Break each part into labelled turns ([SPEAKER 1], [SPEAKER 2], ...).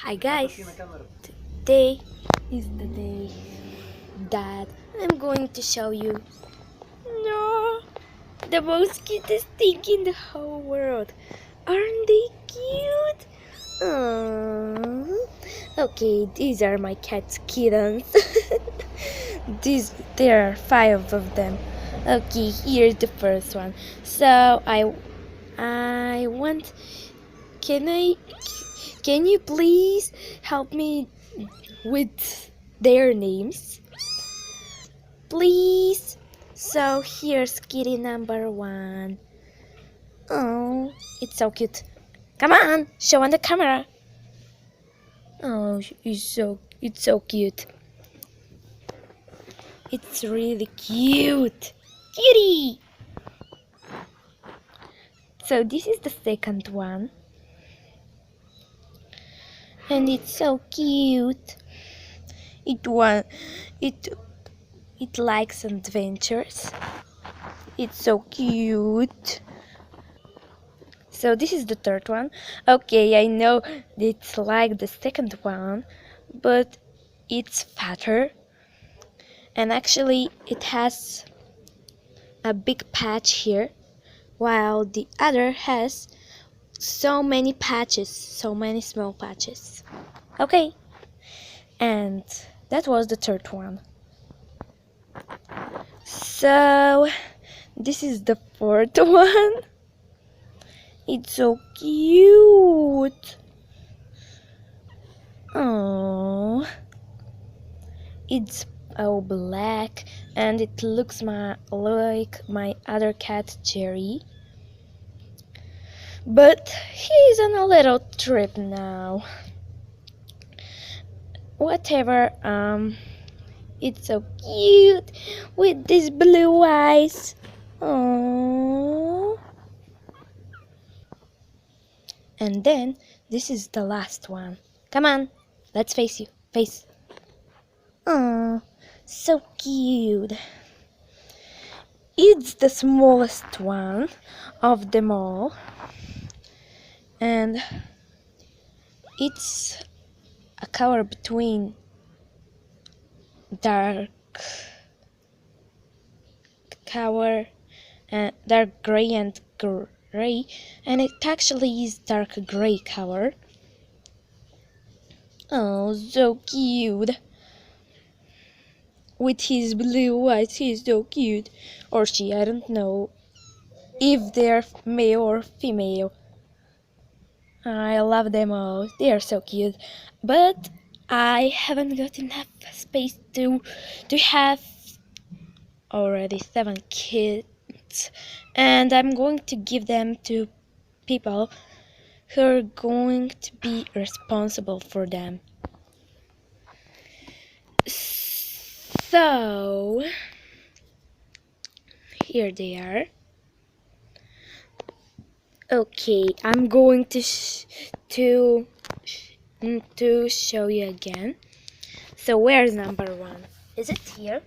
[SPEAKER 1] Hi guys, today is the day that I'm going to show you the most cutest thing in the whole world. Aren't they cute? Aww. Okay, these are my cat's kittens. There are 5 of them. Okay, here's the first one. So I want. Can you please help me with their names, please? So here's kitty number 1. Oh, it's so cute. Come on, show on the camera. Oh, it's so cute. It's really cute. Kitty. So this is the second one. And it's so cute. It wa- it it likes adventures. It's so cute. So this is the third one. Okay, I know it's like the second one, but it's fatter. And actually it has a big patch here, while the other has so many patches, so many small patches. Okay, and that was the third one. So this is the fourth one. It's so cute. Oh, it's all black and it looks like my other cat Jerry. But he's on a little trip now. Whatever, it's so cute with these blue eyes. Oh. And then this is the last one. Come on, let's face. Oh, so cute. It's the smallest one of them all, and it's a color between dark gray and gray, and it actually is dark gray color. Oh, so cute. With his blue eyes, he's so cute. Or she, I don't know if they're male or female. I love them all. They are so cute. But I haven't got enough space to have already 7 kids. And I'm going to give them to people who are going to be responsible for them. So here they are. Okay, I'm going to show you again. So where's number 1? Is it here?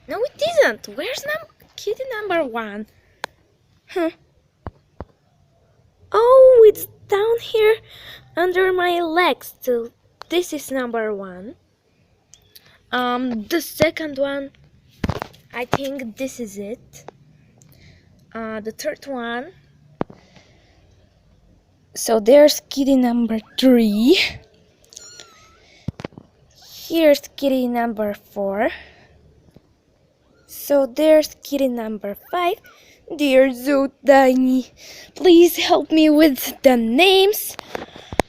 [SPEAKER 1] No, it isn't. Where's kitty number 1? Huh? Oh, it's down here under my legs. So this is number 1. The second one, I think this is it. The third one. So there's kitty number 3. Here's kitty number 4. So there's kitty number 5. They're so tiny. Please help me with the names.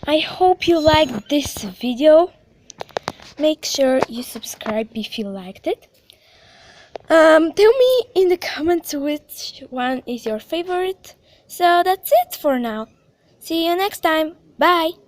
[SPEAKER 1] I hope you liked this video. Make sure you subscribe if you liked it. Tell me in the comments which one is your favorite. So that's it for now. See you next time. Bye.